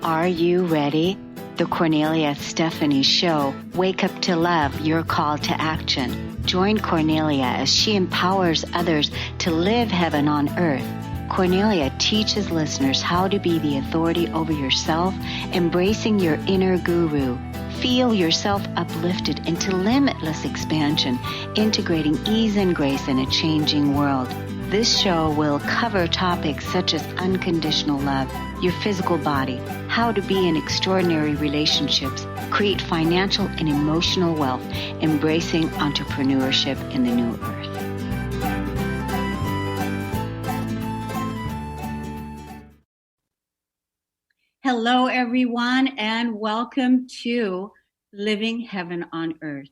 Are you ready? The Cornelia Stephanie Show. Wake up to love, your call to action. Join Cornelia as she empowers others to live heaven on earth. Cornelia teaches listeners how to be the authority over yourself, embracing your inner guru. Feel yourself uplifted into limitless expansion, integrating ease and grace in a changing world. This show will cover topics such as unconditional love, your physical body, how to be in extraordinary relationships, create financial and emotional wealth, embracing entrepreneurship in the new earth. Hello, everyone, and welcome to Living Heaven on Earth.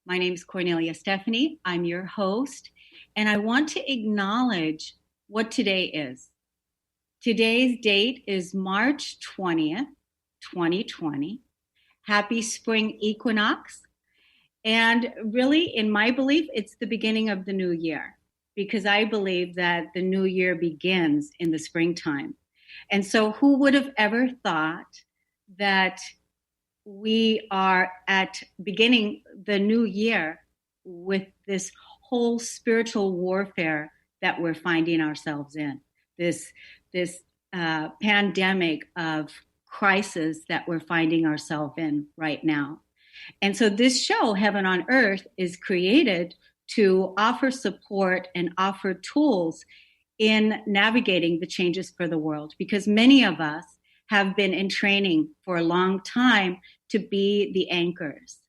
My name is Cornelia Stephanie. I'm your host, and I want to acknowledge what today is. Today's date is March 20th, 2020. Happy spring equinox. And really, in my belief, it's the beginning of the new year, because I believe that the new year begins in the springtime. And so who would have ever thought that we are at beginning the new year with this whole spiritual warfare that we're finding ourselves in, this pandemic of crisis that we're finding ourselves in right now. And so this show, Heaven on Earth, is created to offer support and offer tools in navigating the changes for the world, because many of us have been in training for a long time to be the anchors.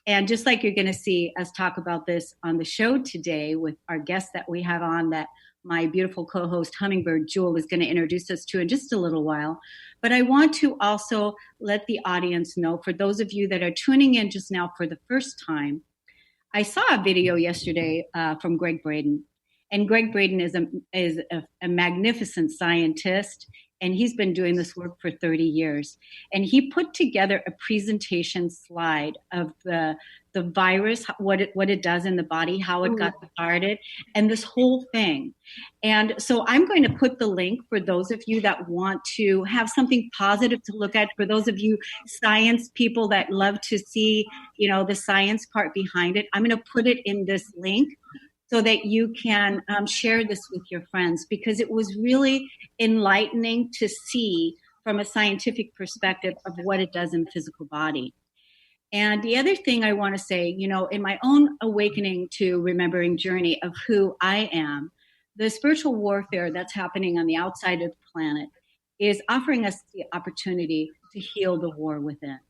And just like you're going to see us talk about this on the show today with our guest that we have on, that my beautiful co-host Hummingbird Jewel is going to introduce us to in just a little while. But I want to also let the audience know, for those of you that are tuning in just now for the first time, I saw a video yesterday from Greg Braden. And Greg Braden is a magnificent scientist, and he's been doing this work for 30 years. And he put together a presentation slide of the virus, what it does in the body, how it got started, and this whole thing. And so I'm going to put the link for those of you that want to have something positive to look at, for those of you science people that love to see, the science part behind it. I'm going to put it in this link so that you can share this with your friends, because it was really enlightening to see from a scientific perspective of what it does in the physical body. And the other thing I want to say, in my own awakening to remembering journey of who I am, the spiritual warfare that's happening on the outside of the planet is offering us the opportunity to heal the war within.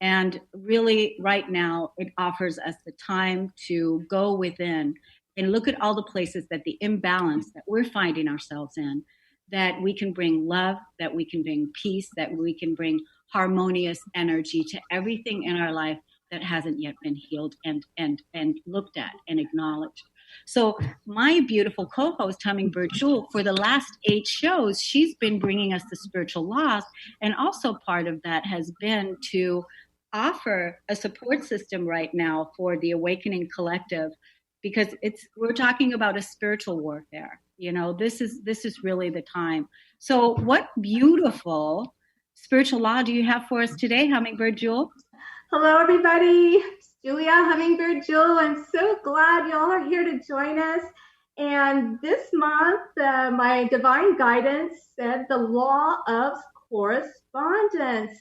And really, right now, it offers us the time to go within and look at all the places that the imbalance that we're finding ourselves in, that we can bring love, that we can bring peace, that we can bring harmonious energy to everything in our life that hasn't yet been healed and looked at and acknowledged. So my beautiful co-host, Hummingbird Jewel, for the last 8 shows, she's been bringing us the spiritual laws. And also part of that has been to offer a support system right now for the Awakening Collective, because we're talking about a spiritual warfare. This is really the time. So what beautiful spiritual law do you have for us today, Hummingbird Jewel? Hello, everybody. It's Julia, Hummingbird Jewel. I'm so glad y'all are here to join us. And this month, my divine guidance said the law of correspondence.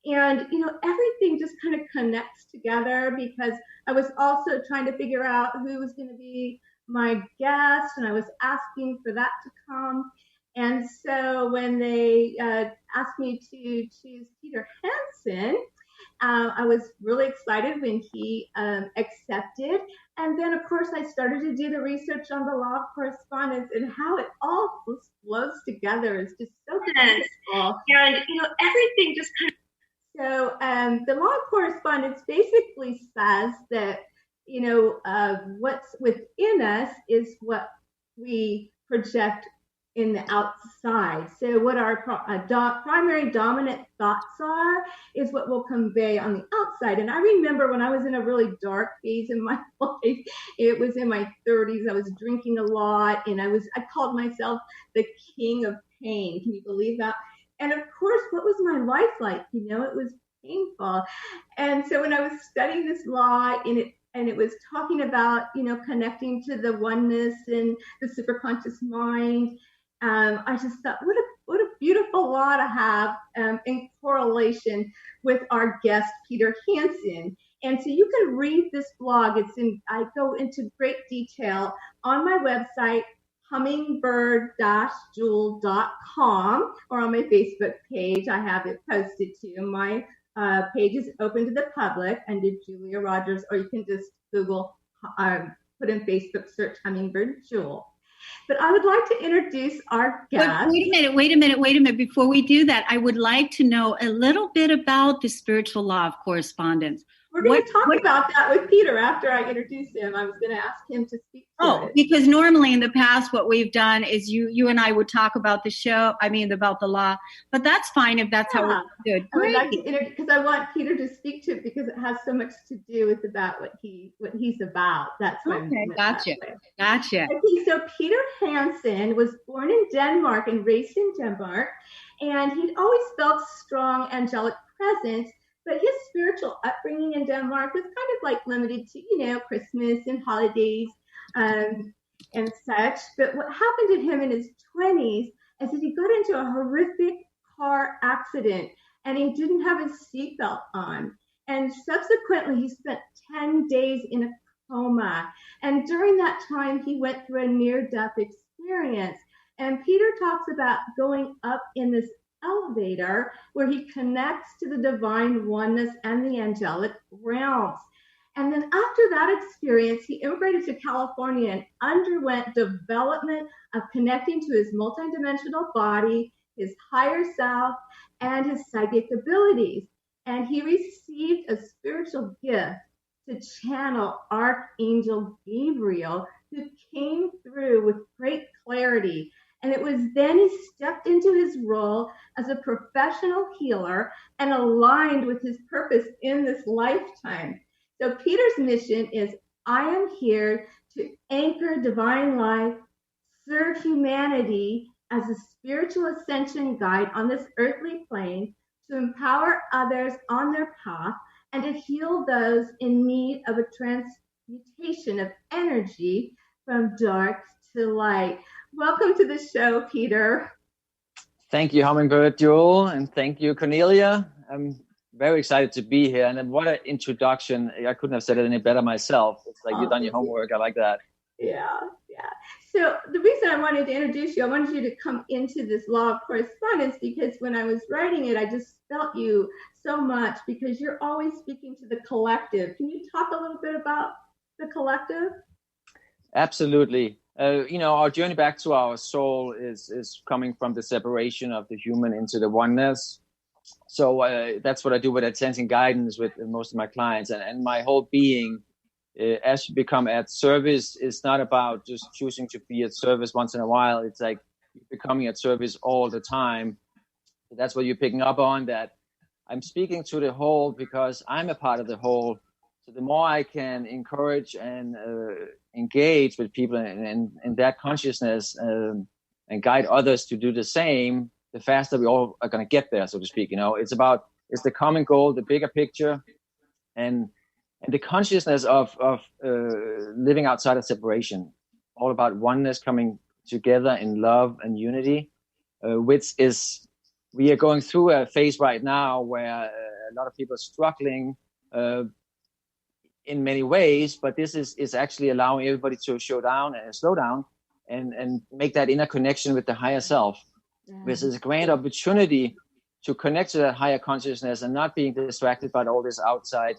And, everything just kind of connects together, because I was also trying to figure out who was going to be my guest, and I was asking for that to come. And so when they asked me to choose Peter Hansen, I was really excited when he accepted. And then, of course, I started to do the research on the law of correspondence, and how it all flows together is just so beautiful. And, everything just kind of... So the law of correspondence basically says that, what's within us is what we project in the outside. So what our primary dominant thoughts are is what will convey on the outside. And I remember when I was in a really dark phase in my life, it was in my 30s, I was drinking a lot, and I called myself the king of pain. Can you believe that? And of course, what was my life like? It was painful. And so when I was studying this law and it was talking about, connecting to the oneness and the superconscious mind, I just thought, what a beautiful law to have in correlation with our guest, Peter Hansen. And so you can read this blog. I go into great detail on my website, hummingbird-jewel.com, or on my Facebook page. I have it posted to my page is open to the public under Julia Rogers, or you can just Google, put in Facebook search Hummingbird Jewel. But I would like to introduce our guest. Wait a minute. Before we do that, I would like to know a little bit about the spiritual law of correspondence. We're going to talk about that with Peter after I introduce him. I was going to ask him to speak to it. Because normally in the past, what we've done is you and I would talk about about the law, but that's fine if that's how we're good. Great. I would like to because I want Peter to speak to it because it has so much to do with about what he's about. That's why. Okay, gotcha. Okay, so Peter Hansen was born in Denmark and raised in Denmark, and he'd always felt strong angelic presence. But his spiritual upbringing in Denmark was kind of like limited to, Christmas and holidays and such. But what happened to him in his 20s is that he got into a horrific car accident and he didn't have his seatbelt on. And subsequently, he spent 10 days in a coma. And during that time, he went through a near-death experience. And Peter talks about going up in this elevator where he connects to the divine oneness and the angelic realms. And then after that experience, he immigrated to California and underwent development of connecting to his multidimensional body, his higher self, and his psychic abilities. And he received a spiritual gift to channel Archangel Gabriel, who came through with great clarity. And it was then he stepped into his role as a professional healer and aligned with his purpose in this lifetime. So Peter's mission is, I am here to anchor divine life, serve humanity as a spiritual ascension guide on this earthly plane, to empower others on their path, and to heal those in need of a transmutation of energy from dark to light. Welcome to the show, Peter. Thank you, Hummingbird Jewel, and thank you, Cornelia. I'm very excited to be here, and what an introduction. I couldn't have said it any better myself. It's like you've done your homework. I like that. Yeah. So the reason I wanted to introduce you, I wanted you to come into this law of correspondence because when I was writing it, I just felt you so much because you're always speaking to the collective. Can you talk a little bit about the collective? Absolutely. Our journey back to our soul is coming from the separation of the human into the oneness. So that's what I do with attention guidance with most of my clients. And my whole being, as you become at service, is not about just choosing to be at service once in a while. It's like you're becoming at service all the time. So that's what you're picking up on, that I'm speaking to the whole because I'm a part of the whole. So the more I can encourage and engage with people in that consciousness and guide others to do the same, the faster we all are going to get there, so to speak. It's the common goal, the bigger picture, and the consciousness of living outside of separation, all about oneness coming together in love and unity, which is, we are going through a phase right now where a lot of people are struggling in many ways, but this is actually allowing everybody to slow down and make that inner connection with the higher self. This is a great opportunity to connect to that higher consciousness and not being distracted by all this outside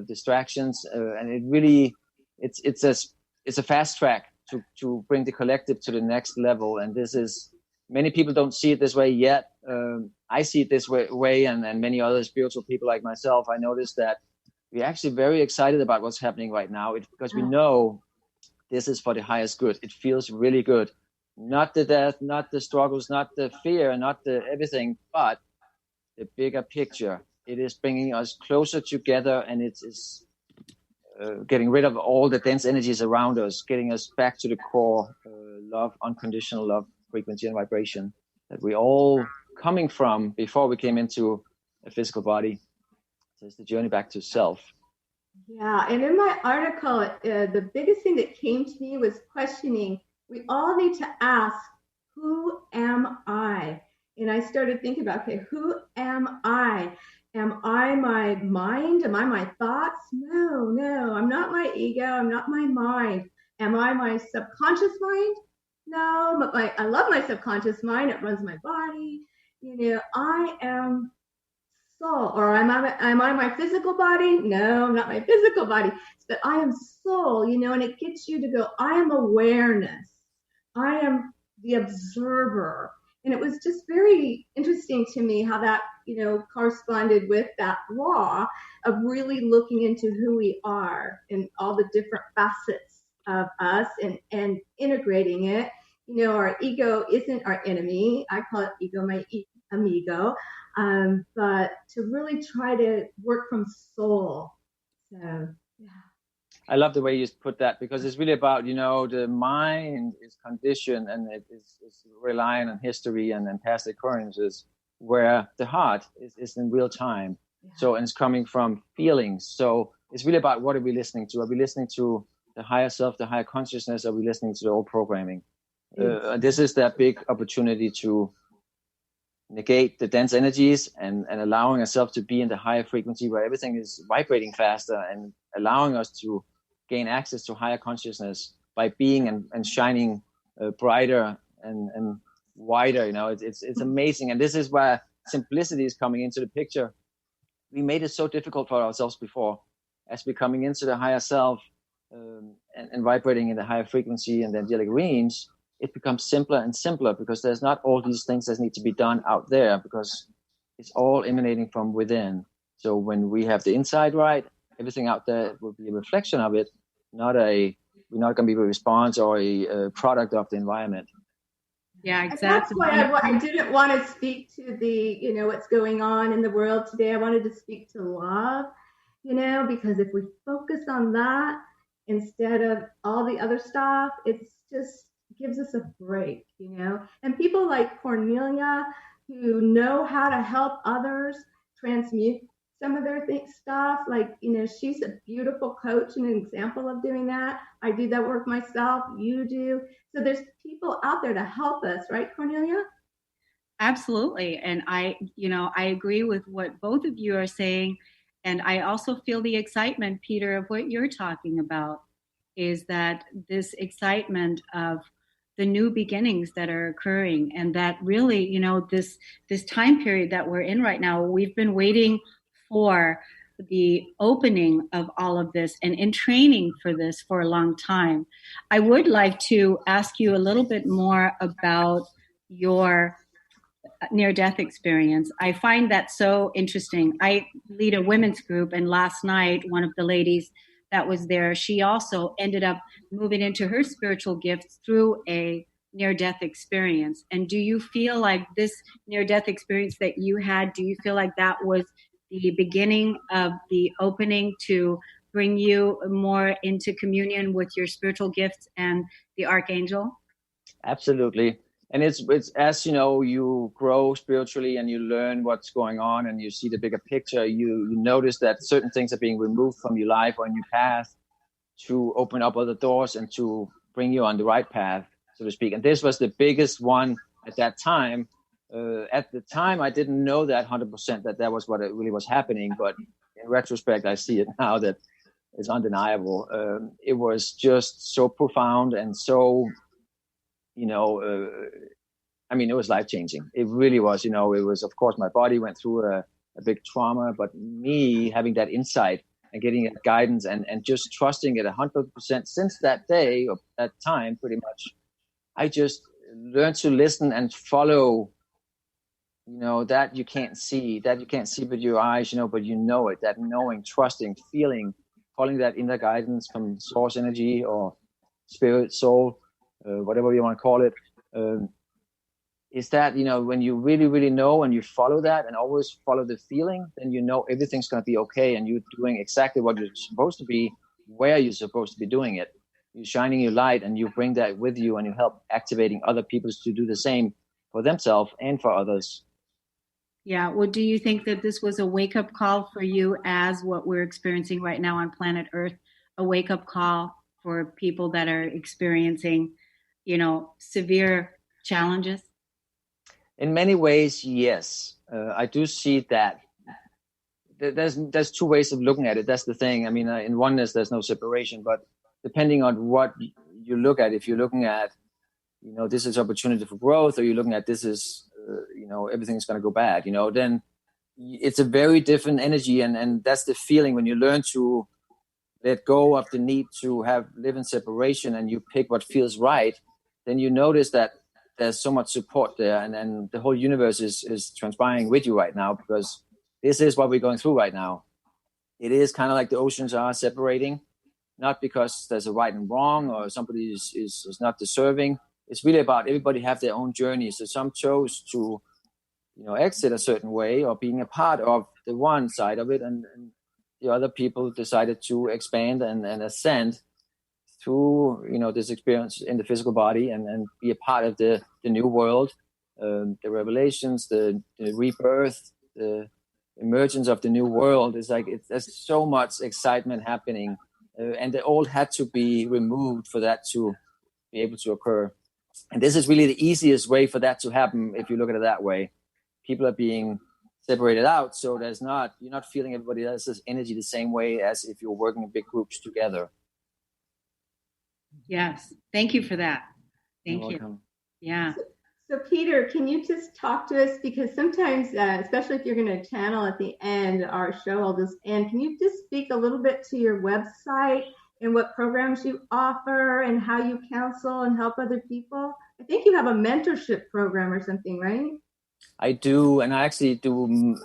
distractions. And it really, it's a fast track to bring the collective to the next level. And this is, many people don't see it this way yet. I see it this way, and many other spiritual people like myself. I noticed that we're actually very excited about what's happening right now because we know this is for the highest good. It feels really good. Not the death, not the struggles, not the fear, not the everything, but the bigger picture. It is bringing us closer together, and it's getting rid of all the dense energies around us, getting us back to the core love, unconditional love, frequency and vibration that we all coming from before we came into a physical body. So it's the journey back to self. Yeah, and in my article, the biggest thing that came to me was questioning. We all need to ask, who am I? And I started thinking about, okay, who am I? Am I my mind? Am I my thoughts? No, I'm not my ego. I'm not my mind. Am I my subconscious mind? No, but I love my subconscious mind. It runs my body. I am soul. Or am I my physical body? No, I'm not my physical body, but I am soul, and it gets you to go, I am awareness. I am the observer. And it was just very interesting to me how that, corresponded with that law of really looking into who we are and all the different facets of us and integrating it. Our ego isn't our enemy. I call it ego my amigo. But to really try to work from soul. So, yeah. I love the way you put that, because it's really about, the mind is conditioned and it is relying on history and past occurrences, where the heart is in real time. Yeah. So, and it's coming from feelings. So it's really about, what are we listening to? Are we listening to the higher self, the higher consciousness? Are we listening to the old programming? This is that big opportunity to negate the dense energies and allowing ourselves to be in the higher frequency where everything is vibrating faster, and allowing us to gain access to higher consciousness by being and shining brighter and wider. It's amazing. And this is where simplicity is coming into the picture. We made it so difficult for ourselves before. As we're coming into the higher self and vibrating in the higher frequency and the angelic range, it becomes simpler and simpler, because there's not all these things that need to be done out there, because it's all emanating from within. So when we have the inside right, everything out there will be a reflection of it, we're not going to be a response or a product of the environment. Yeah, exactly. And that's why I didn't want to speak to the, what's going on in the world today. I wanted to speak to love, because if we focus on that instead of all the other stuff, it's just gives us a break, and people like Cornelia, who know how to help others transmute some of their stuff, like, she's a beautiful coach and an example of doing that. I do that work myself. You do. So there's people out there to help us, right, Cornelia? Absolutely. And I agree with what both of you are saying. And I also feel the excitement, Peter, of what you're talking about, is that this excitement of the new beginnings that are occurring, and that really, this time period that we're in right now, we've been waiting for the opening of all of this and in training for this for a long time. I would like to ask you a little bit more about your near-death experience. I find that so interesting. I lead a women's group, and last night, one of the ladies that was there, she also ended up moving into her spiritual gifts through a near-death experience. And do you feel like this near-death experience that you had, do you feel like that was the beginning of the opening to bring you more into communion with your spiritual gifts and the archangel? Absolutely. And it's as you grow spiritually and you learn what's going on and you see the bigger picture, you notice that certain things are being removed from your life or in your path to open up other doors and to bring you on the right path, so to speak. And this was the biggest one at that time. At the time, I didn't know that 100% that was what it really was happening. But in retrospect, I see it now that it's undeniable. It was just so profound and so, it was life-changing. It really was. It was, of course, my body went through a big trauma, but me having that insight and getting that guidance and just trusting it 100% since that day or that time, pretty much, I just learned to listen and follow, that you can't see with your eyes, but it, that knowing, trusting, feeling, following that inner guidance from source energy or spirit, soul, whatever you want to call it. Is that, when you really, really know and you follow that and always follow the feeling, then everything's going to be okay and you're doing exactly what you're supposed to be, where you're supposed to be doing it. You're shining your light and you bring that with you and you help activating other people to do the same for themselves and for others. Yeah. Well, do you think that this was a wake up call for you as what we're experiencing right now on planet Earth? A wake up call for people that are experiencing, severe challenges? In many ways, yes. I do see that. There's two ways of looking at it. That's the thing. I mean, in oneness, there's no separation, but depending on what you look at, if you're looking at, this is opportunity for growth, or you're looking at this is, everything's going to go bad, then it's a very different energy. And that's the feeling when you learn to let go of the need to live in separation and you pick what feels right, then you notice that there's so much support there. And the whole universe is transpiring with you right now, because this is what we're going through right now. It is kind of like the oceans are separating, not because there's a right and wrong or somebody is not deserving. It's really about everybody have their own journey. So some chose to, exit a certain way or being a part of the one side of it, and the other people decided to expand and ascend through, this experience in the physical body and be a part of the new world, the revelations, the rebirth, the emergence of the new world. Is like there's so much excitement happening, and the old had to be removed for that to be able to occur. And this is really the easiest way for that to happen if you look at it that way. People are being separated out, so you're not feeling everybody else's energy the same way as if you're working in big groups together. Yes. Thank you for that. Thank You're you. welcome. Yeah. So Peter, can you just talk to us, because sometimes, especially if you're going to channel at the end, our show will just end. Can you just speak a little bit to your website and what programs you offer and how you counsel and help other people? I think you have a mentorship program or something, right? I do, and I actually do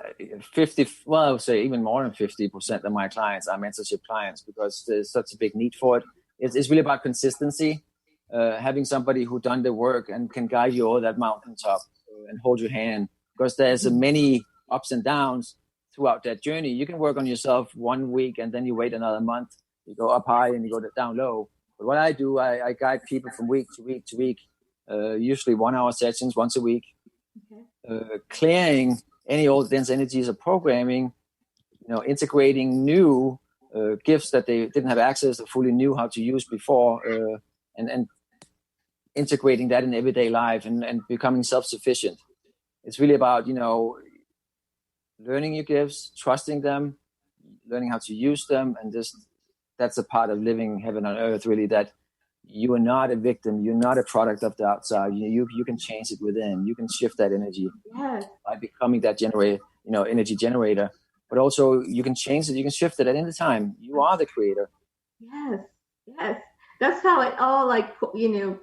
50, well, I would say even more than 50% of my clients are mentorship clients, because there's such a big need for it. It's really about consistency, having somebody who done the work and can guide you over that mountaintop and hold your hand, because there's many ups and downs throughout that journey. You can work on yourself 1 week and then you wait another month. You go up high and you go down low. But what I do, I guide people from week to week to week, usually 1 hour sessions once a week. Okay. Clearing any old dense energies of programming, integrating new gifts that they didn't have access or fully knew how to use before, and integrating that in everyday life and becoming self-sufficient. It's really about, learning your gifts, trusting them, learning how to use them, and that's a part of living heaven on earth, really, that you are not a victim. You're not a product of the outside. You can change it within. You can shift that energy by becoming that energy generator. But also you can change it. You can shift it at any time. You are the creator. Yes. That's how it all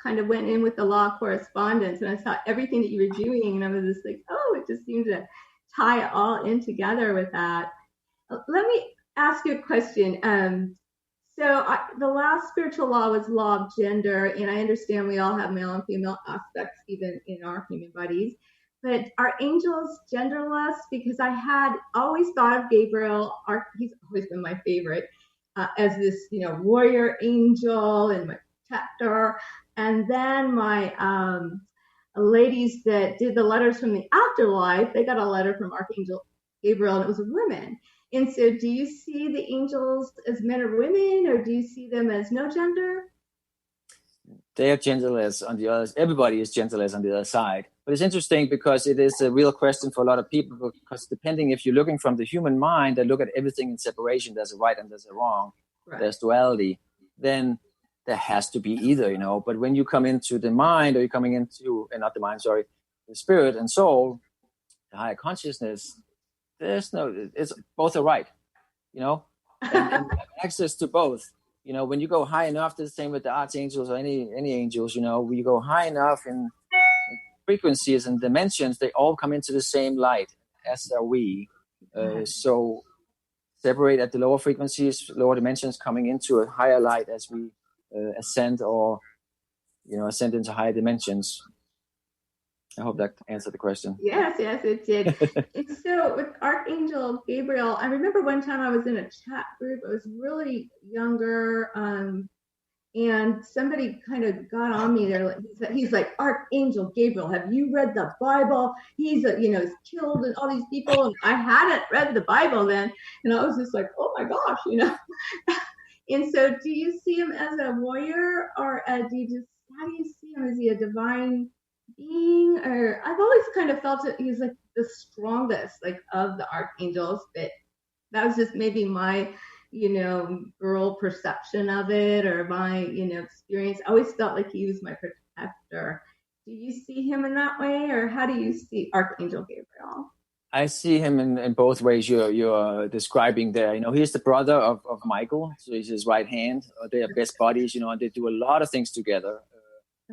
kind of went in with the law of correspondence. And I saw everything that you were doing, and I was just like, oh, it just seemed to tie it all in together with that. Let me ask you a question. The last spiritual law was law of gender, and I understand we all have male and female aspects even in our human bodies. But are angels genderless? Because I had always thought of Gabriel, he's always been my favorite, as this, warrior angel and my protector. And then my ladies that did the letters from the afterlife, they got a letter from Archangel Gabriel, and it was a woman. And so do you see the angels as men or women, or do you see them as no gender? They are genderless on the other. Everybody is genderless on the other side. But it's interesting because it is a real question for a lot of people, because depending if you're looking from the human mind, they look at everything in separation. There's a right and there's a wrong. Right. There's duality. Then there has to be either, But when you come into the mind, or you're coming into, not the mind, sorry, the spirit and soul, the higher consciousness, it's both are right, and access to both. When you go high enough, the same with the archangels or any angels, when you go high enough in frequencies and dimensions, they all come into the same light, as are we. So separate at the lower frequencies, lower dimensions, coming into a higher light as we ascend or, ascend into higher dimensions. I hope that answered the question. Yes, it did. And so with Archangel Gabriel, I remember one time I was in a chat group. I was really younger, And somebody kind of got on me there. He's like, Archangel Gabriel, have you read the Bible? He's he's killed all these people. And I hadn't read the Bible then. And I was just like, oh my gosh. And so do you see him as a warrior, or how do you see him? Is he a divine being? Or I've always kind of felt that he's like the strongest, like, of the archangels, but that was just maybe my girl perception of it, or my experience. I always felt like he was my protector. Do you see him in that way, or how do you see Archangel Gabriel? I see him in both ways you're describing there. He's the brother of Michael, so he's his right hand. They are best buddies, and they do a lot of things together.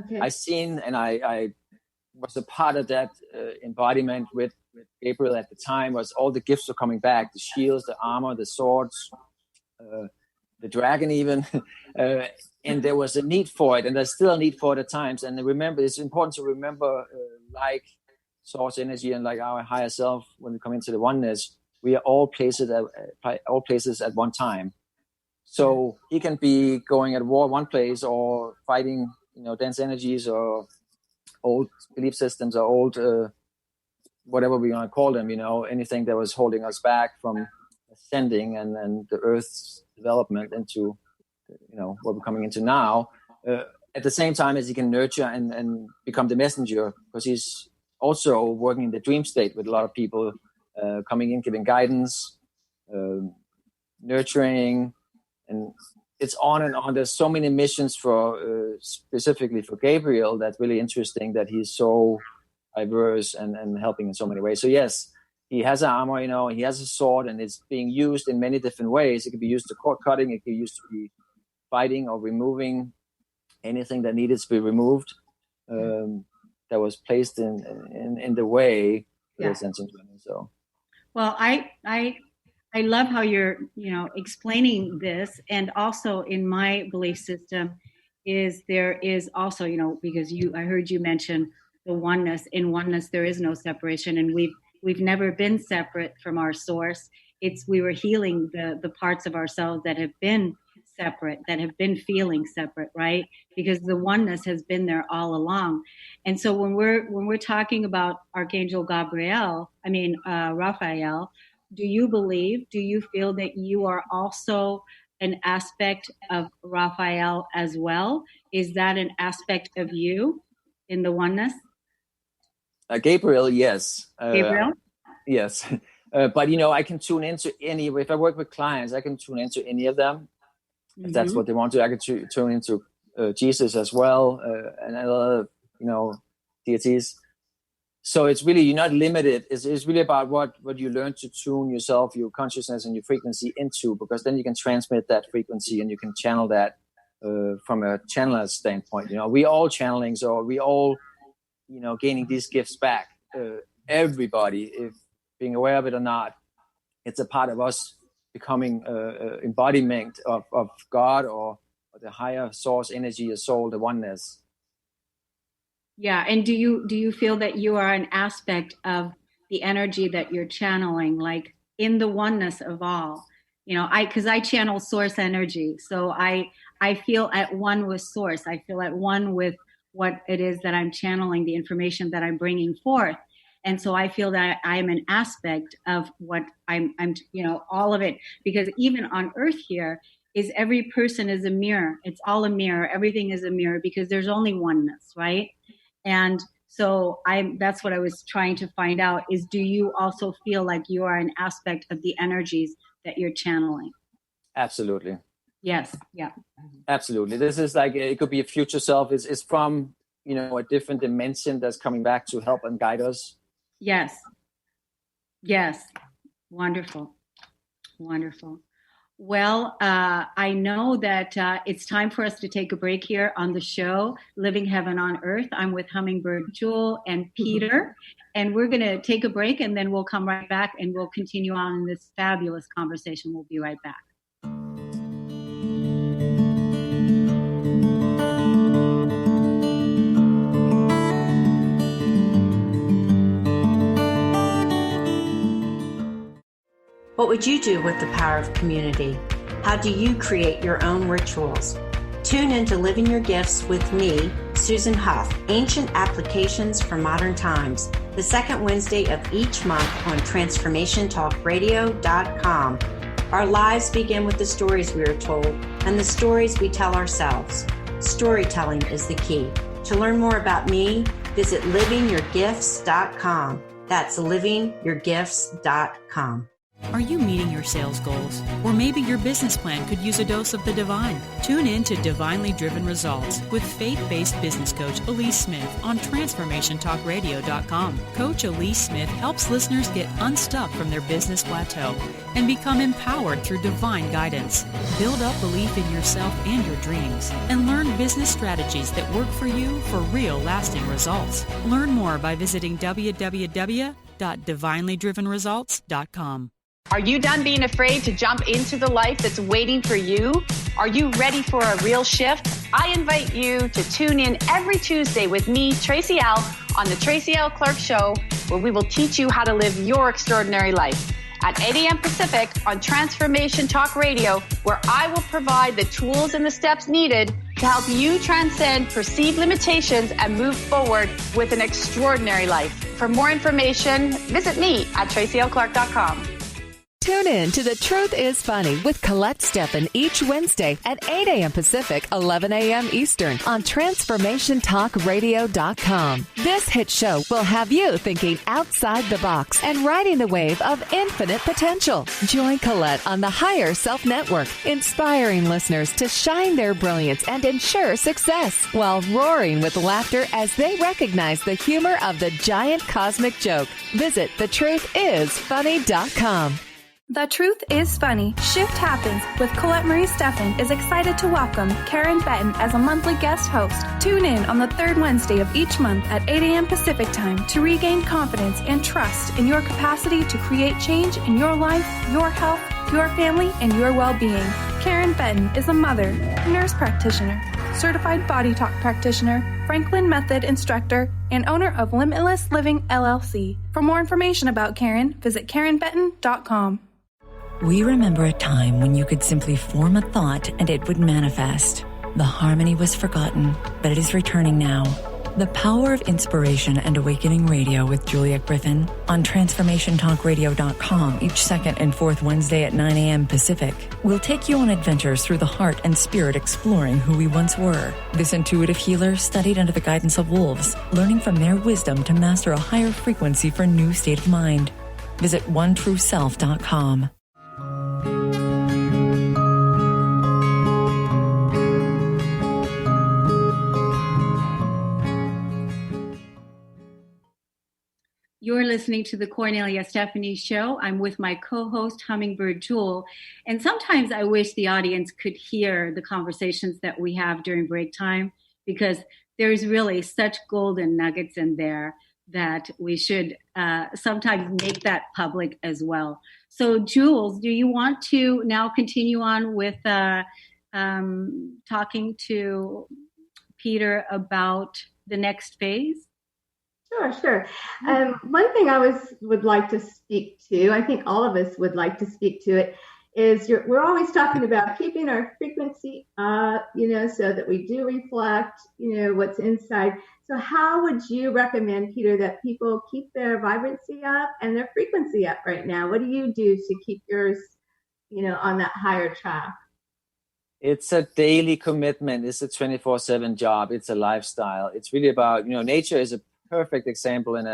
Okay. I seen, and I was a part of that embodiment with Gabriel at the time. Was all the gifts are coming back: the shields, the armor, the swords, the dragon, even. And there was a need for it, and there's still a need for it at times. And remember, it's important to remember, like source energy and like our higher self, when we come into the oneness, we are all places at one time. So he can be going at war one place, or fighting dense energies, or old belief systems, or old whatever we want to call them, anything that was holding us back from ascending and the earth's development into what we're coming into now, at the same time as he can nurture and become the messenger, because he's also working in the dream state with a lot of people, coming in, giving guidance, nurturing, and it's on and on. There's so many missions for specifically for Gabriel that's really interesting, that he's so diverse and helping in so many ways. So yes, he has an armor, he has a sword, and it's being used in many different ways. It can be used to cord cutting, it can be used to be fighting or removing anything that needed to be removed. That was placed in the way for the ascension journey. So, well, I love how you're explaining this, and also in my belief system there is also because I heard you mention the oneness. In oneness there is no separation, and we've never been separate from our source. We were healing the parts of ourselves that have been separate, that have been feeling separate, right? Because the oneness has been there all along. And so when we're talking about Archangel Raphael, do you feel that you are also an aspect of Raphael as well? Is that an aspect of you in the oneness? Gabriel, yes. Gabriel? Yes. But I can tune into if I work with clients, I can tune into any of them. If that's what they want to. I could tune into Jesus as well, and other deities. So it's really, you're not limited. It's really about what you learn to tune yourself, your consciousness and your frequency into, because then you can transmit that frequency and you can channel that from a channeler's standpoint. We all channeling, so we all gaining these gifts back. Everybody, if being aware of it or not, it's a part of us becoming embodiment of God or the higher source energy, the soul, the oneness. Yeah, and do you feel that you are an aspect of the energy that you're channeling, like in the oneness of all? Because I channel source energy, so I feel at one with source. I feel at one with what it is that I'm channeling, the information that I'm bringing forth. And so I feel that I'm an aspect of what I'm all of it, because even on earth here is every person is a mirror. It's all a mirror. Everything is a mirror, because there's only oneness, right? And so that's what I was trying to find out is, do you also feel like you are an aspect of the energies that you're channeling? Absolutely. Yes. Yeah. Absolutely. This is like, it could be a future self. It's from, a different dimension that's coming back to help and guide us. Yes. Yes. Wonderful. Wonderful. Well, I know that it's time for us to take a break here on the show, Living Heaven on Earth. I'm with Hummingbird Jewel and Peter, and we're going to take a break, and then we'll come right back and we'll continue on in this fabulous conversation. We'll be right back. What would you do with the power of community? How do you create your own rituals? Tune in to Living Your Gifts with me, Susan Huff, Ancient Applications for Modern Times, the second Wednesday of each month on TransformationTalkRadio.com. Our lives begin with the stories we are told and the stories we tell ourselves. Storytelling is the key. To learn more about me, visit livingyourgifts.com. That's livingyourgifts.com. Are you meeting your sales goals? Or maybe your business plan could use a dose of the divine. Tune in to Divinely Driven Results with faith-based business coach Elise Smith on TransformationTalkRadio.com. Coach Elise Smith helps listeners get unstuck from their business plateau and become empowered through divine guidance. Build up belief in yourself and your dreams and learn business strategies that work for you for real lasting results. Learn more by visiting www.divinelydrivenresults.com. Are you done being afraid to jump into the life that's waiting for you? Are you ready for a real shift? I invite you to tune in every Tuesday with me, Tracy L., on the Tracy L. Clark Show, where we will teach you how to live your extraordinary life. At 8 a.m. Pacific on Transformation Talk Radio, where I will provide the tools and the steps needed to help you transcend perceived limitations and move forward with an extraordinary life. For more information, visit me at tracylclark.com. Tune in to The Truth is Funny with Colette Steffen each Wednesday at 8 a.m. Pacific, 11 a.m. Eastern on TransformationTalkRadio.com. This hit show will have you thinking outside the box and riding the wave of infinite potential. Join Colette on the Higher Self Network, inspiring listeners to shine their brilliance and ensure success while roaring with laughter as they recognize the humor of the giant cosmic joke. Visit thetruthисfunny.com. The Truth is Funny. Shift Happens with Colette Marie Steffen is excited to welcome Karen Benton as a monthly guest host. Tune in on the third Wednesday of each month at 8 a.m. Pacific Time to regain confidence and trust in your capacity to create change in your life, your health, your family, and your well-being. Karen Benton is a mother, nurse practitioner, certified body talk practitioner, Franklin Method instructor, and owner of Limitless Living LLC. For more information about Karen, visit KarenBenton.com. We remember a time when you could simply form a thought and it would manifest. The harmony was forgotten, but it is returning now. The Power of Inspiration and Awakening Radio with Juliet Griffin on TransformationTalkRadio.com each second and fourth Wednesday at 9 a.m. Pacific. We'll take you on adventures through the heart and spirit, exploring who we once were. This intuitive healer studied under the guidance of wolves, learning from their wisdom to master a higher frequency for a new state of mind. Visit OneTrueSelf.com. You're listening to the Cornelia Stephanie Show. I'm with my co-host, Hummingbird Jewel. And sometimes I wish the audience could hear the conversations that we have during break time, because there's really such golden nuggets in there that we should sometimes make that public as well. So, Jules, do you want to now continue on with talking to Peter about the next phase? Sure. One thing I would like to speak to, I think all of us would like to speak to it, is we're always talking about keeping our frequency up, so that we do reflect, what's inside. So how would you recommend, Peter, that people keep their vibrancy up and their frequency up right now? What do you do to keep yours, on that higher track? It's a daily commitment. It's a 24/7 job. It's a lifestyle. It's really about, nature is a perfect example and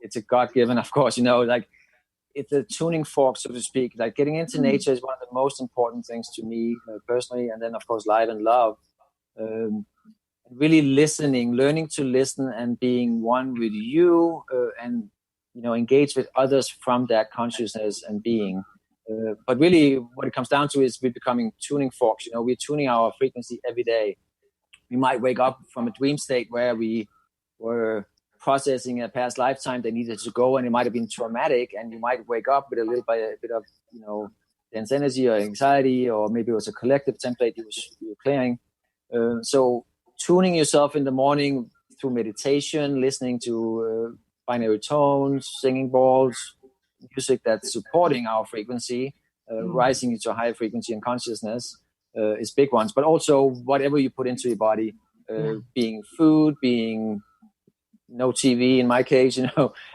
it's a God-given, of course, it's a tuning fork, so to speak. Like getting into nature is one of the most important things to me personally. And then of course, light and love, really listening, learning to listen and being one with you and, engage with others from that consciousness and being. But really what it comes down to is we're becoming tuning forks. We're tuning our frequency every day. We might wake up from a dream state where we were processing a past lifetime that needed to go, and it might have been traumatic, and you might wake up with a bit of dense energy or anxiety, or maybe it was a collective template you were clearing. So tuning yourself in the morning through meditation, listening to binary tones, singing bowls, music that's supporting our frequency, rising into a higher frequency and consciousness. is big ones, but also whatever you put into your body, being food, being no TV in my case,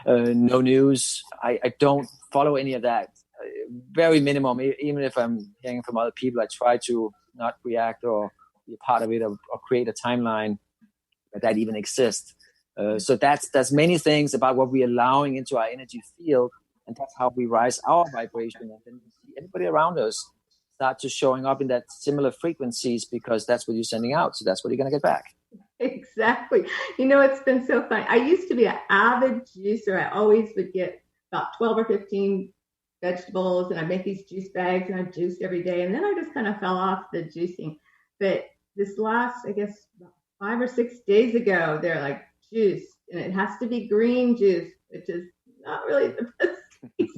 no news. I don't follow any of that. Very minimum. Even if I'm hearing from other people, I try to not react or be a part of it, or create a timeline that even exists. So that's many things about what we're allowing into our energy field, and that's how we rise our vibration. And then we see everybody around us start to showing up in that similar frequencies, because that's what you're sending out. So that's what you're going to get back. Exactly. It's been so fun. I used to be an avid juicer. I always would get about 12 or 15 vegetables, and I make these juice bags, and I juiced every day. And then I just kind of fell off the juicing. But this last, I guess, 5 or 6 days ago, they're like, juice, and it has to be green juice, which is not really the best taste.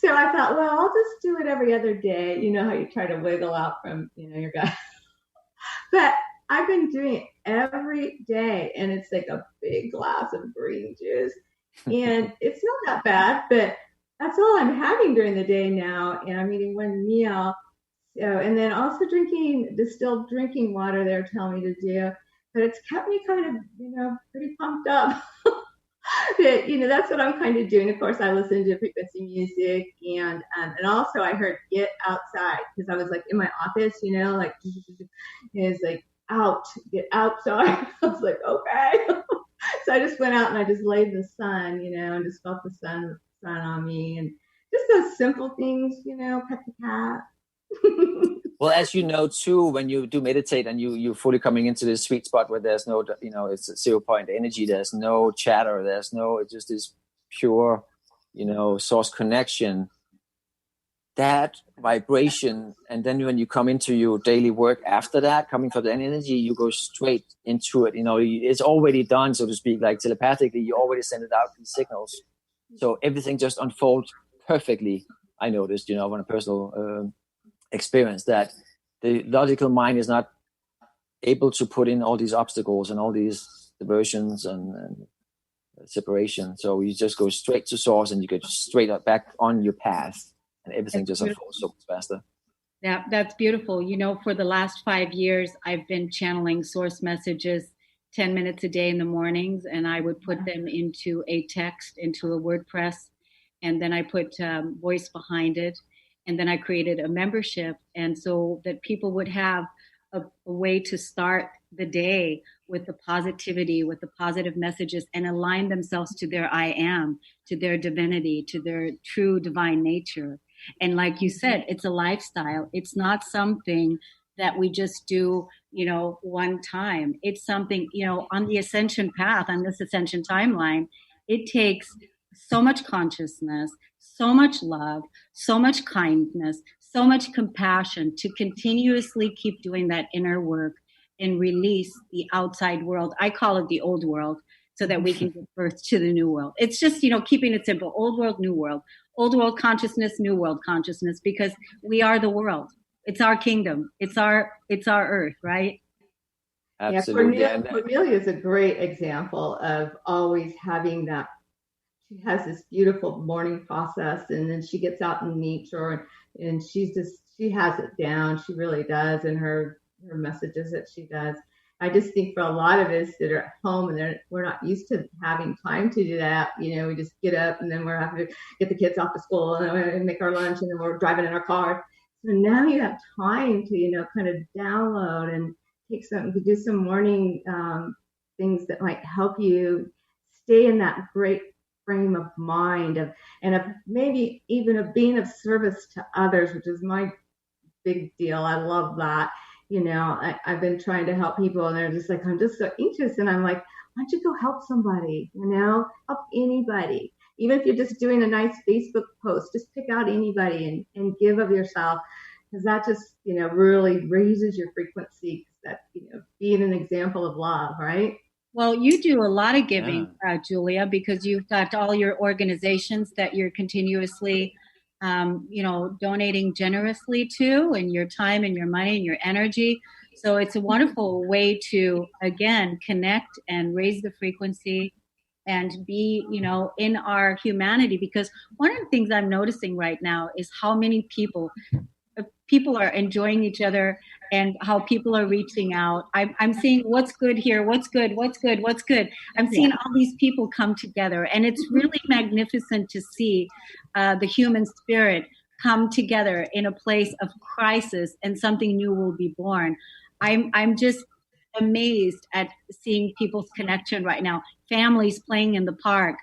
So I thought, well, I'll just do it every other day. You know how you try to wiggle out from, your gut. But I've been doing it every day, and it's like a big glass of green juice. And it's not that bad, but that's all I'm having during the day now. And I'm eating one meal. So, and then also drinking distilled drinking water, they're telling me to do. But it's kept me kind of, pretty pumped up. That, that's what I'm kind of doing. Of course, I listen to frequency music, and also I heard get outside, because I was like in my office, like it's like get outside. I was like, okay. So I just went out and I just laid in the sun, and just felt the sun on me, and just those simple things, pet the cat. Well, as you know too, when you do meditate and you're fully coming into this sweet spot where there's no, it's a 0 point energy, there's no chatter, it's just this pure, source connection, that vibration. And then when you come into your daily work after that, coming from that energy, you go straight into it. It's already done, so to speak, like telepathically, you already send it out in signals. So everything just unfolds perfectly. I noticed, on a personal experience, that the logical mind is not able to put in all these obstacles and all these diversions and separation. So you just go straight to source, and you get straight up back on your path, and everything just unfolds so much faster. Yeah, that's beautiful. For the last 5 years, I've been channeling source messages 10 minutes a day in the mornings, and I would put them into a text, into a WordPress, and then I put voice behind it. And then I created a membership, and so that people would have a way to start the day with the positivity, with the positive messages, and align themselves to their I am, to their divinity, to their true divine nature. And like you said, it's a lifestyle. It's not something that we just do, one time. It's something, on the ascension path, on this ascension timeline, it takes so much consciousness, so much love, so much kindness, so much compassion to continuously keep doing that inner work and release the outside world. I call it the old world, so that we can give birth to the new world. It's just, keeping it simple. Old world, new world. Old world consciousness, new world consciousness, because we are the world. It's our kingdom. It's our earth, right? Absolutely. Yeah, Cornelia is a great example of always having that. She has this beautiful morning process, and then she gets out in nature, and she has it down. She really does, and her messages that she does. I just think for a lot of us that are at home and we're not used to having time to do that. We just get up, and then we're having to get the kids off to school, and make our lunch, and then we're driving in our car. So now you have time to, kind of download and do some morning things that might help you stay in that great frame of mind of maybe even of being of service to others, which is my big deal. I love that. I've been trying to help people, and they're just like, I'm just so anxious. And I'm like, why don't you go help somebody? Help anybody. Even if you're just doing a nice Facebook post, just pick out anybody and give of yourself, because that just, really raises your frequency. That, being an example of love, right? Well, you do a lot of giving, Julia, because you've got all your organizations that you're continuously, donating generously to, and your time and your money and your energy. So it's a wonderful way to, again, connect and raise the frequency and be, in our humanity. Because one of the things I'm noticing right now is how many people people are enjoying each other and how people are reaching out. I'm seeing what's good here, what's good. I'm seeing all these people come together, and it's really magnificent to see the human spirit come together in a place of crisis, and something new will be born. I'm just amazed at seeing people's connection right now. Families playing in the park,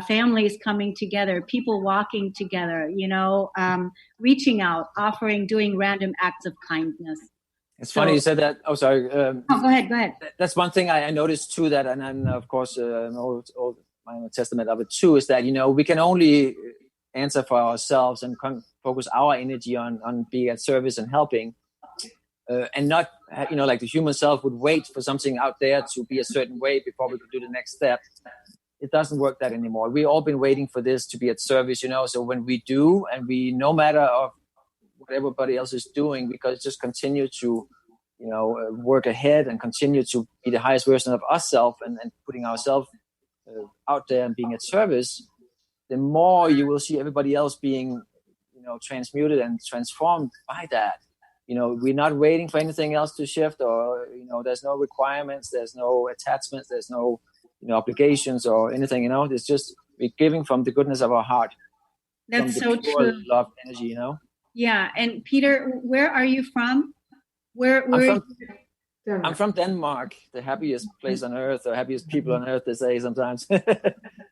families coming together, people walking together, reaching out, offering, doing random acts of kindness. It's funny you said that. Oh, sorry. Go ahead. That's one thing I noticed too. That, and then of course, old my own testament of it too, is that we can only answer for ourselves and focus our energy on being at service and helping, and not like the human self would wait for something out there to be a certain way before we could do the next step. It doesn't work that anymore. We've all been waiting for this to be at service, so when we do, and we, no matter of what everybody else is doing, because just continue to work ahead and continue to be the highest version of ourselves, and putting ourselves out there and being at service, the more you will see everybody else being transmuted and transformed by that. We're not waiting for anything else to shift, or there's no requirements, there's no attachments, there's no obligations or anything. It's just we're giving from the goodness of our heart. That's so true. Love, energy. Yeah. And Peter, where are you from? I'm from Denmark, the happiest place on earth, or happiest people on earth, they say sometimes.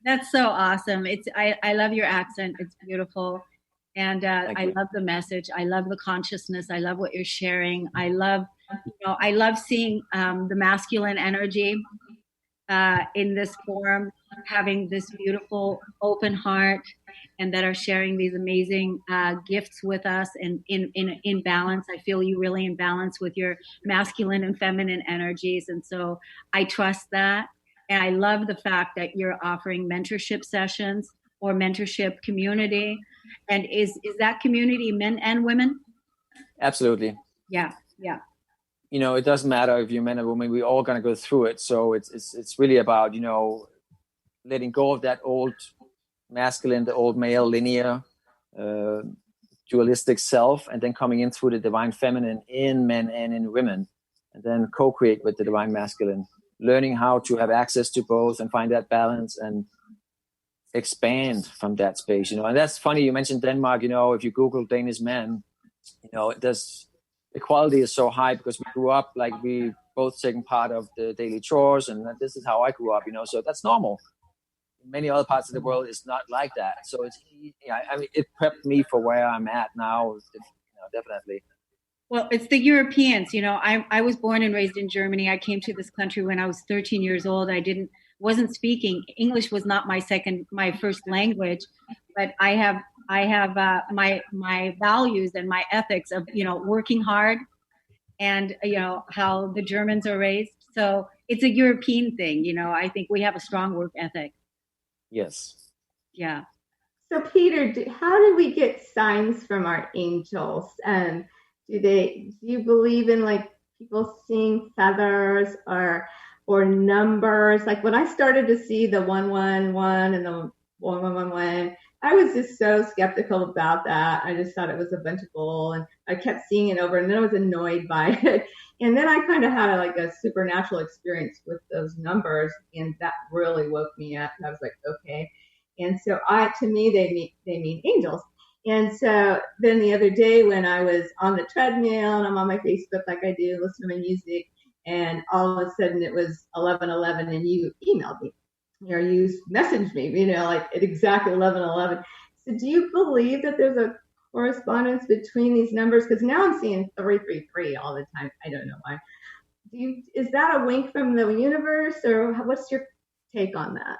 That's so awesome. I love your accent. It's beautiful. And I love the message. I love the consciousness. I love what you're sharing. I love seeing the masculine energy in this form, having this beautiful open heart, and that are sharing these amazing gifts with us, and in balance. I feel you really in balance with your masculine and feminine energies. And so I trust that. And I love the fact that you're offering mentorship sessions or mentorship community. And is that community men and women? Absolutely. Yeah. It doesn't matter if you're men or women, we're all going to go through it. So it's really about, letting go of that old masculine, the old male linear, dualistic self, and then coming in through the divine feminine in men and in women, and then co-create with the divine masculine, learning how to have access to both and find that balance and expand from that space, And that's funny, you mentioned Denmark. If you Google Danish men, equality is so high because we grew up like we both taking part of the daily chores, and this is how I grew up, so that's normal. In many other parts of the world, it's not like that. So it prepped me for where I'm at now, definitely. Well, it's the Europeans. I was born and raised in Germany. I came to this country when I was 13 years old. Wasn't speaking English, was not my first language, but I have my values and my ethics of working hard, and how the Germans are raised. So it's a European thing. I think we have a strong work ethic. Yes. Yeah. So Peter, how do we get signs from our angels? And do you believe in like people seeing feathers or numbers? Like when I started to see the 111 and the 1111, I was just so skeptical about that. I just thought it was a bunch of bull, and I kept seeing it over, and then I was annoyed by it. And then I kind of had a supernatural experience with those numbers, and that really woke me up. And I was like, okay. And so to me, they mean angels. And so then the other day when I was on the treadmill and I'm on my Facebook like I do, listening to my music, and all of a sudden it was 11:11, and you emailed me, or you messaged me, like at exactly 11:11. So do you believe that there's a correspondence between these numbers? Because now I'm seeing 333 all the time. I don't know why. Is that a wink from the universe, or what's your take on that?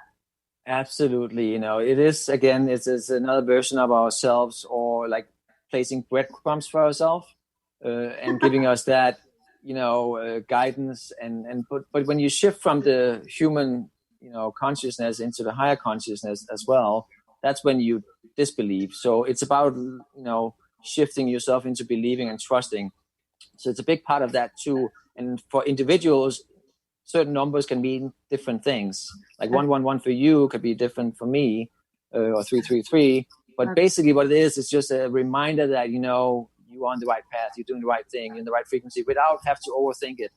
Absolutely. It is, again, it's another version of ourselves, or like placing breadcrumbs for ourselves, and giving us that, guidance. But when you shift from the human, consciousness into the higher consciousness as well, that's when you disbelieve. So it's about, shifting yourself into believing and trusting. So it's a big part of that too. And for individuals, certain numbers can mean different things. Like 111 for you could be different for me, or 333. But basically what it is just a reminder that, you you are on the right path, you're doing the right thing, in the right frequency, without have to overthink it.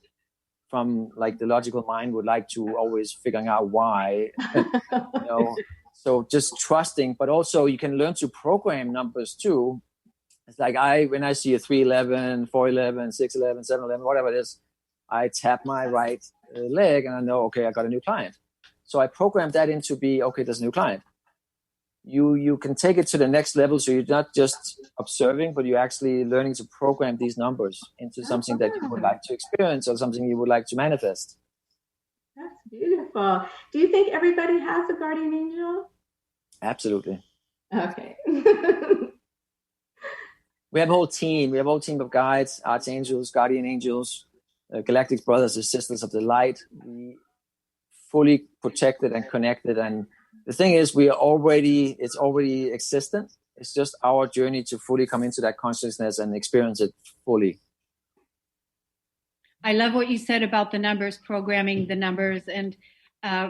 From like the logical mind would like to always figuring out why, So just trusting, but also you can learn to program numbers too. It's like when I see a 311, 411, 611, 711, whatever it is, I tap my right leg and I know, okay, I got a new client. So I program that into okay, there's a new client. You can take it to the next level, so you're not just observing, but you're actually learning to program these numbers into something that you would like to experience or something you would like to manifest. That's beautiful. Do you think everybody has a guardian angel? Absolutely. Okay. We have a whole team. We have a whole team of guides, archangels, guardian angels, galactic brothers and sisters of the light. We fully protected and connected, and the thing is, it's already existent. It's just our journey to fully come into that consciousness and experience it fully. I love what you said about the numbers, programming the numbers. And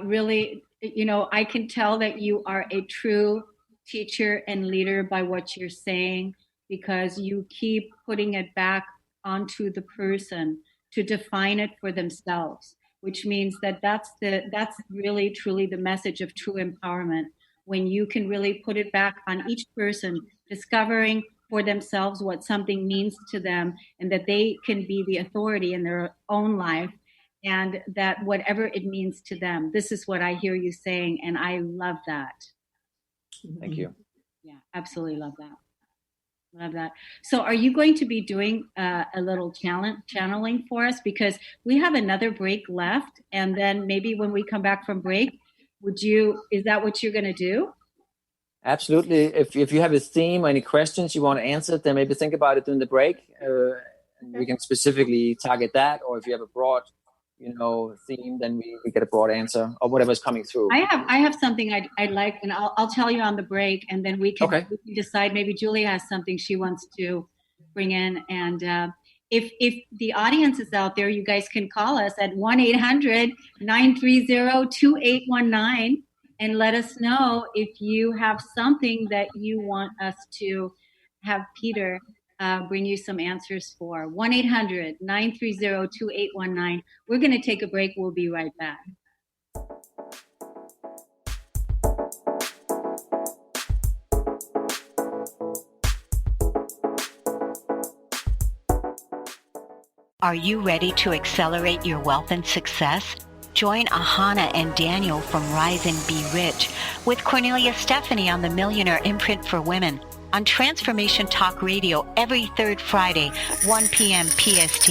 really, I can tell that you are a true teacher and leader by what you're saying, because you keep putting it back onto the person to define it for themselves, which means that's really truly the message of true empowerment, when you can really put it back on each person, discovering for themselves what something means to them, and that they can be the authority in their own life, and that whatever it means to them. This is what I hear you saying, and I love that. Thank you. Yeah, absolutely love that. Love that. So are you going to be doing a little channeling for us? Because we have another break left. And then maybe when we come back from break, is that what you're going to do? Absolutely. If you have a theme or any questions you want to answer, then maybe think about it during the break. We can specifically target that. Or if you have a broad, theme, then we get a broad answer or whatever's coming through. I have something I'd like, and I'll tell you on the break, and then we can decide. Maybe Julia has something she wants to bring in, and if the audience is out there, you guys can call us at 1-800-930-2819 and let us know if you have something that you want us to have Peter bring you some answers for. 1-800-930-2819. We're going to take a break. We'll be right back. Are you ready to accelerate your wealth and success? Join Ahana and Daniel from Rise and Be Rich with Cornelia Stephanie on the Millionaire Imprint for Women on Transformation Talk Radio every third Friday, 1 p.m. PST.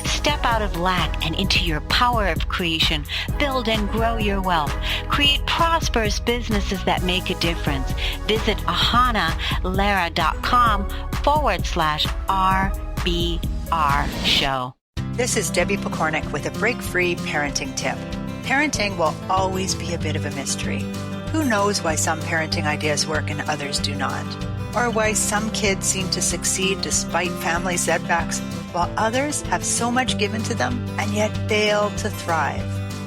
Step out of lack and into your power of creation. Build and grow your wealth. Create prosperous businesses that make a difference. Visit ahanalara.com/RBR show. This is Debbie Pokornik with a break-free parenting tip. Parenting will always be a bit of a mystery. Who knows why some parenting ideas work and others do not? Or why some kids seem to succeed despite family setbacks, while others have so much given to them and yet fail to thrive.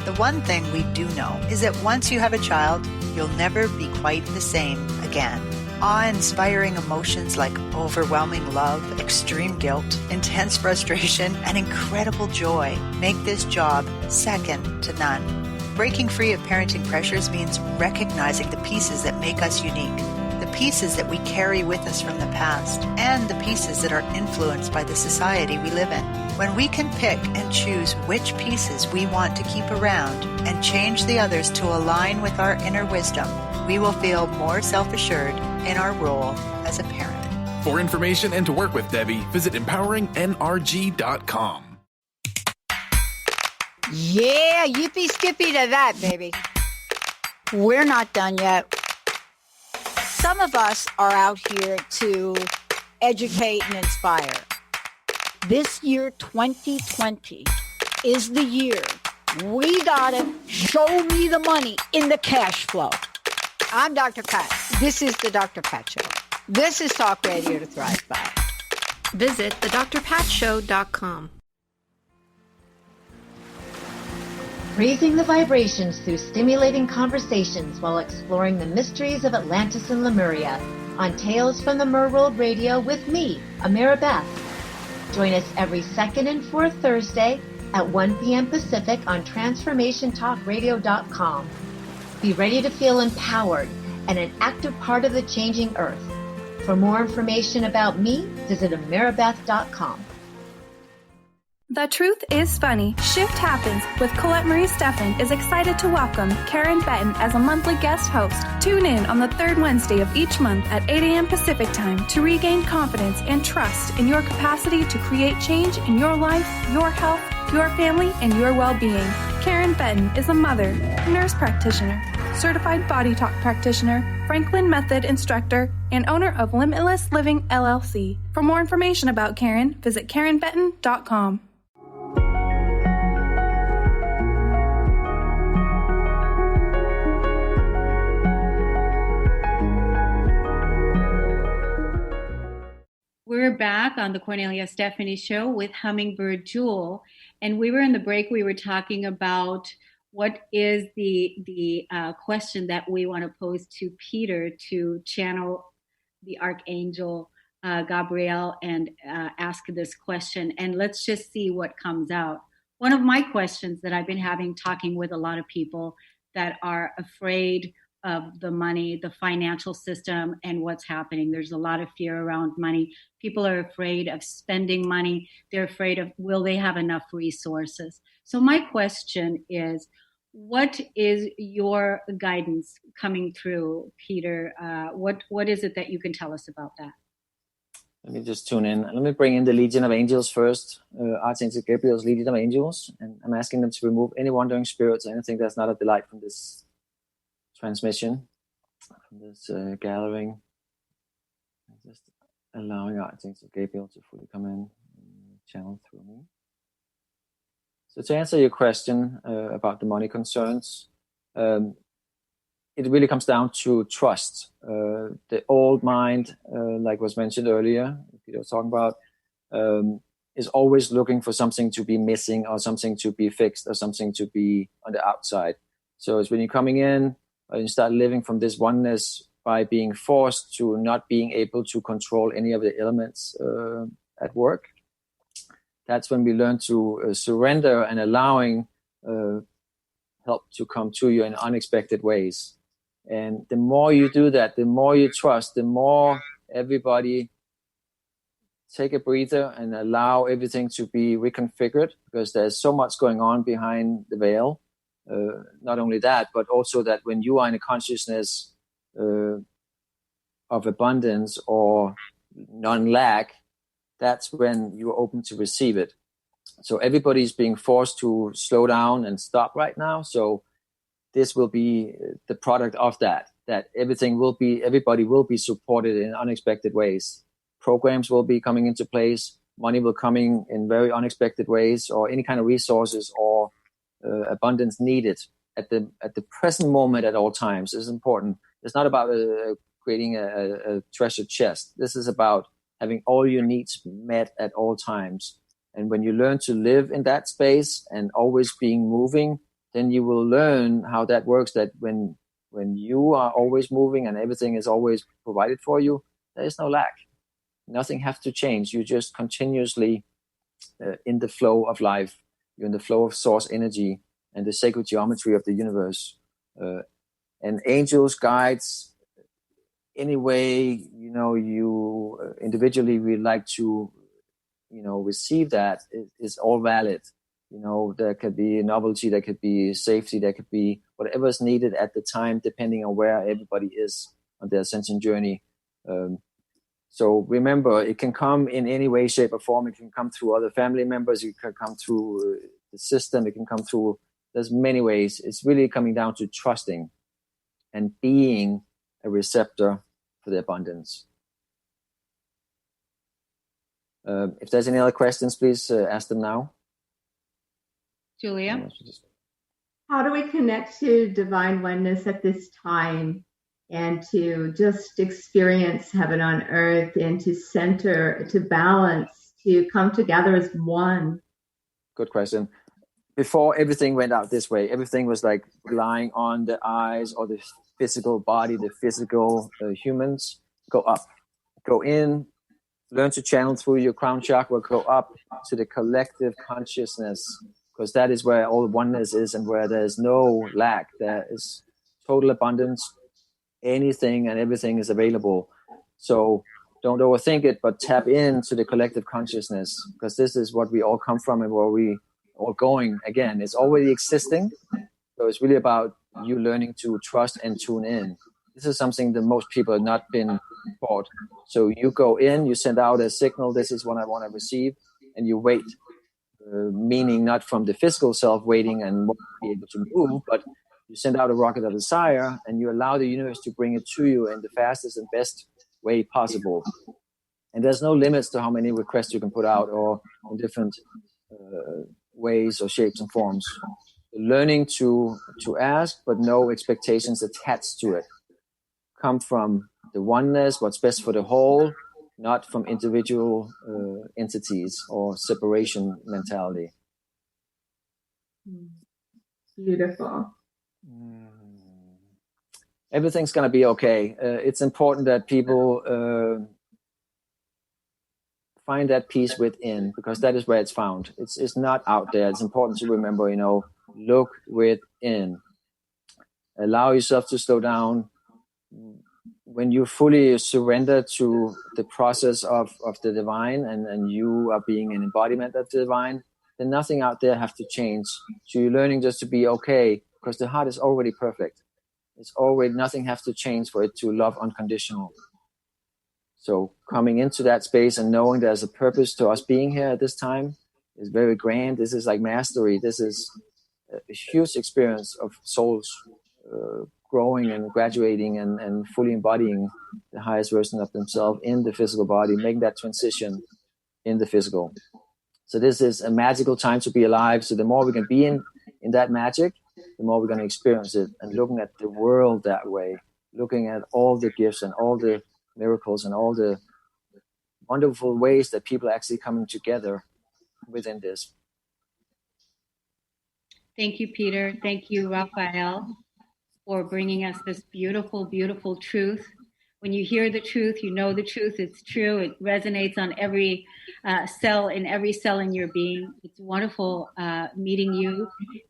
The one thing we do know is that once you have a child, you'll never be quite the same again. Awe-inspiring emotions like overwhelming love, extreme guilt, intense frustration, and incredible joy make this job second to none. Breaking free of parenting pressures means recognizing the pieces that make us unique, the pieces that we carry with us from the past, and the pieces that are influenced by the society we live in. When we can pick and choose which pieces we want to keep around and change the others to align with our inner wisdom, we will feel more self-assured in our role as a parent. For information and to work with Debbie, visit empoweringnrg.com. Yeah, yippee skippy to that, baby. We're not done yet. Some of us are out here to educate and inspire. This year, 2020, is the year we gotta show me the money in the cash flow. I'm Dr. Pat. This is the Dr. Pat Show. This is Talk Radio to Thrive By. Visit thedrpatshow.com. Raising the vibrations through stimulating conversations while exploring the mysteries of Atlantis and Lemuria on Tales from the Merworld Radio with me, Amira Beth. Join us every second and fourth Thursday at 1 p.m. Pacific on TransformationTalkRadio.com. Be ready to feel empowered and an active part of the changing earth. For more information about me, visit Ameribeth.com. The Truth is Funny, Shift Happens with Colette Marie Steffen is excited to welcome Karen Benton as a monthly guest host. Tune in on the third Wednesday of each month at 8 a.m. Pacific Time to regain confidence and trust in your capacity to create change in your life, your health, your family, and your well-being. Karen Benton is a mother, nurse practitioner, certified body talk practitioner, Franklin Method instructor, and owner of Limitless Living LLC. For more information about Karen, visit KarenBenton.com. We're back on the Cornelia Stephanie Show with Hummingbird Jewel, and we were in the break. We were talking about what is the question that we want to pose to Peter to channel the Archangel Gabriel and ask this question, and let's just see what comes out. One of my questions that I've been having talking with a lot of people that are afraid of the money, the financial system, and what's happening. There's a lot of fear around money. People are afraid of spending money. They're afraid of, will they have enough resources? So my question is, what is your guidance coming through, Peter? What is it that you can tell us about that? Let me just tune in. Let me bring in the Legion of Angels first, Archangel Gabriel's Legion of Angels, and I'm asking them to remove any wandering spirits, anything that's not a delight from this transmission, from this gathering. Just allowing Archangel Gabriel to fully come in and channel through me. So to answer your question about the money concerns, it really comes down to trust. The old mind, like was mentioned earlier, Peter was talking about, is always looking for something to be missing or something to be fixed or something to be on the outside. So it's when you're coming in, you start living from this oneness by being forced to not being able to control any of the elements at work. That's when we learn to surrender and allowing help to come to you in unexpected ways. And the more you do that, the more you trust, the more everybody take a breather and allow everything to be reconfigured, because there's so much going on behind the veil. Not only that, but also that when you are in a consciousness of abundance or non-lack, that's when you're open to receive it. So everybody's being forced to slow down and stop right now. So this will be the product of that everybody will be supported in unexpected ways. Programs will be coming into place. Money will coming in very unexpected ways, or any kind of resources or abundance needed at the present moment at all times. This is important. It's not about creating a treasure chest. This is about having all your needs met at all times. And when you learn to live in that space and always being moving, then you will learn how that works, that when you are always moving and everything is always provided for you, there is no lack. Nothing has to change. You're just continuously in the flow of life. You're in the flow of source energy and the sacred geometry of the universe. And angels, guides, any way, you individually would like to, receive that is all valid. There could be novelty, there could be safety, there could be whatever is needed at the time, depending on where everybody is on their ascension journey. So remember, it can come in any way, shape, or form. It can come through other family members. It can come through the system. It can come through, there's many ways. It's really coming down to trusting and being a receptor for the abundance. If there's any other questions, please ask them now. Julia? How do we connect to divine oneness at this time and to just experience heaven on earth and to center, to balance, to come together as one? Good question. Before everything went out this way, everything was like relying on the eyes or the physical body, the physical humans. Go up, go in, learn to channel through your crown chakra, go up to the collective consciousness, because that is where all oneness is and where there's no lack. There is total abundance. Anything and everything is available. So don't overthink it, but tap into the collective consciousness, because this is what we all come from and where we all going. Again, it's already existing. So it's really about you learning to trust and tune in. This is something that most people have not been taught. So you go in, you send out a signal, this is what I want to receive, and you wait. Meaning not from the physical self waiting and be able to move, but you send out a rocket of desire and you allow the universe to bring it to you in the fastest and best way possible. And there's no limits to how many requests you can put out or in different ways or shapes and forms. Learning to ask, but no expectations attached to it. Come from the oneness, what's best for the whole, not from individual entities or separation mentality. Beautiful. Everything's going to be okay. It's important that people find that peace within, because that is where it's found. It's not out there. It's important to remember, look within. Allow yourself to slow down. When you fully surrender to the process of the divine and you are being an embodiment of the divine, then nothing out there have to change. So you're learning just to be okay, because the heart is already perfect. It's already, nothing have to change for it to love unconditional. So coming into that space and knowing there's a purpose to us being here at this time is very grand. This is like mastery. This is a huge experience of souls growing and graduating and fully embodying the highest version of themselves in the physical body, making that transition in the physical. So this is a magical time to be alive. So the more we can be in that magic, the more we're going to experience it, and looking at the world that way, looking at all the gifts and all the miracles and all the wonderful ways that people are actually coming together within this. Thank you, Peter. Thank you, Raphael, for bringing us this beautiful, beautiful truth. When you hear the truth, you know the truth. It's true. It resonates on every cell in your being. It's wonderful meeting you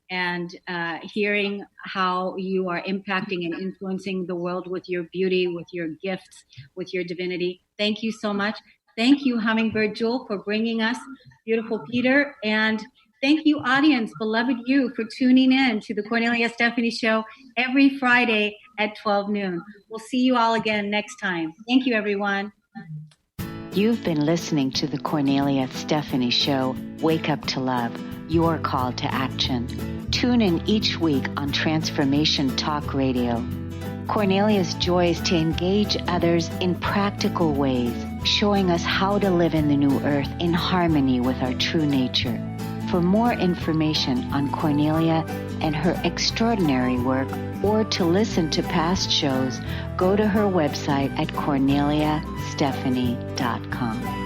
and hearing how you are impacting and influencing the world with your beauty, with your gifts, with your divinity. Thank you so much. Thank you, Hummingbird Jewel, for bringing us beautiful Peter. And thank you, audience, beloved you, for tuning in to the Cornelia Stephanie Show every Friday at 12 noon. We'll see you all again next time. Thank you, everyone. You've been listening to the Cornelia Stephanie Show, Wake Up to Love, your call to action. Tune in each week on Transformation Talk Radio. Cornelia's joy is to engage others in practical ways, showing us how to live in the new earth in harmony with our true nature. For more information on Cornelia and her extraordinary work, or to listen to past shows, go to her website at corneliastephanie.com.